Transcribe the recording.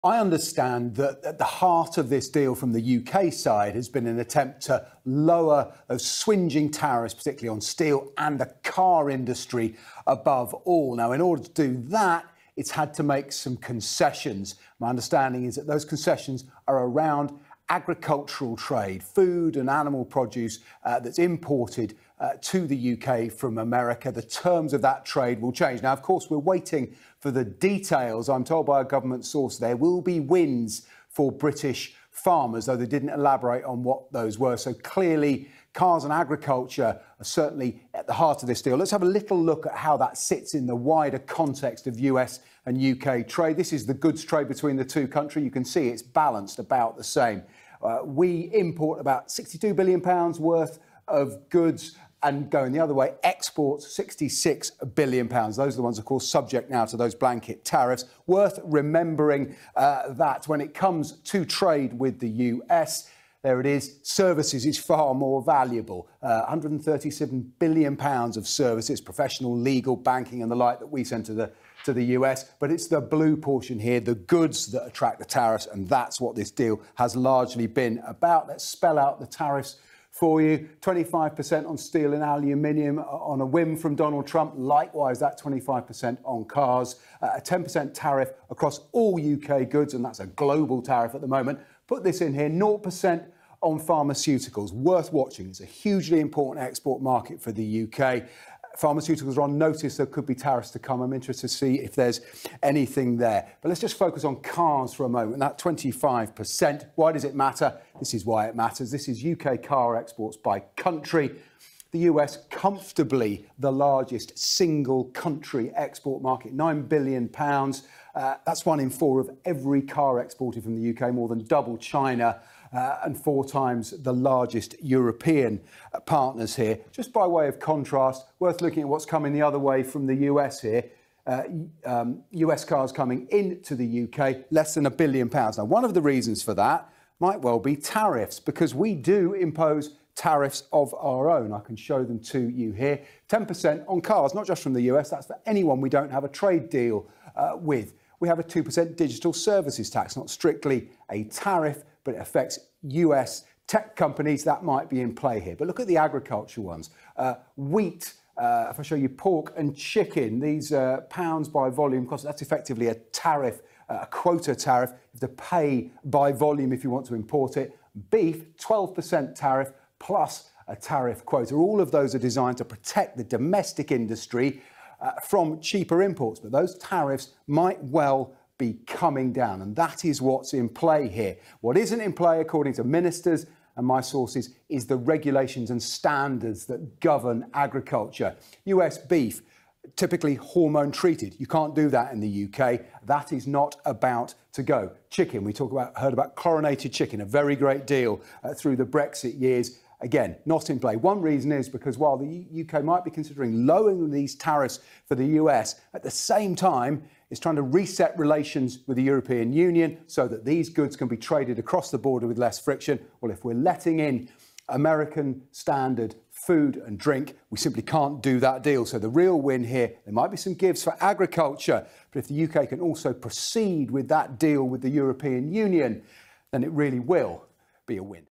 I understand that at the heart of this deal from the UK side has been an attempt to lower those swinging tariffs, particularly on steel and the car industry above all. Now, in order to do that, it's had to make some concessions. My understanding is that those concessions are around agricultural trade, food and animal produce that's imported to the UK from America. The terms of that trade will change. Now, of course, we're waiting for the details. I'm told by a government source there will be wins for British farmers, though they didn't elaborate on what those were. So clearly, cars and agriculture are certainly at the heart of this deal. Let's have a little look at how that sits in the wider context of US and UK trade. This is the goods trade between the two countries. You can see it's balanced about the same. We import about £62 billion worth of goods, and going the other way, exports £66 billion. Those are the ones, of course, subject now to those blanket tariffs. Worth remembering that when it comes to trade with the US, there it is, services is far more valuable. £137 billion of services, professional, legal, banking and the like that we send to the US. But it's the blue portion here, the goods that attract the tariffs, and that's what this deal has largely been about. Let's spell out the tariffs for you. 25% on steel and aluminium on a whim from Donald Trump. Likewise, that 25% on cars. A 10% tariff across all UK goods, and that's a global tariff at the moment. Put this in here, 0% on pharmaceuticals. Worth watching. It's a hugely important export market for the UK. Pharmaceuticals are on notice. There could be tariffs to come. I'm interested to see if there's anything there. But let's just focus on cars for a moment. That 25%. Why does it matter? This is why it matters. This is UK car exports by country. The US, comfortably the largest single country export market, £9 billion. That's 1 in 4 of every car exported from the UK, more than double China. And 4 times the largest European partners here. Just by way of contrast, worth looking at what's coming the other way from the US here. US cars coming into the UK, less than £1 billion. Now, one of the reasons for that might well be tariffs, because we do impose tariffs of our own. I can show them to you here. 10% on cars, not just from the US, that's for anyone we don't have a trade deal with. We have a 2% digital services tax, not strictly a tariff, but it affects US tech companies. That might be in play here. But look at the agriculture ones. Wheat, if I show you pork and chicken, these pounds by volume cost, that's effectively a tariff, a quota tariff. You have to pay by volume if you want to import it. Beef, 12% tariff plus a tariff quota. All of those are designed to protect the domestic industry from cheaper imports. But those tariffs might well be coming down, and that is what's in play here. What isn't in play, according to ministers and my sources, is the regulations and standards that govern agriculture. US beef, typically hormone treated. You can't do that in the UK. That is not about to go. Chicken, we heard about chlorinated chicken, a very great deal through the Brexit years. Again, not in play. One reason is because while the UK might be considering lowering these tariffs for the US, at the same time, it's trying to reset relations with the European Union so that these goods can be traded across the border with less friction. Well, if we're letting in American standard food and drink, we simply can't do that deal. So the real win here, there might be some gives for agriculture, but if the UK can also proceed with that deal with the European Union, then it really will be a win.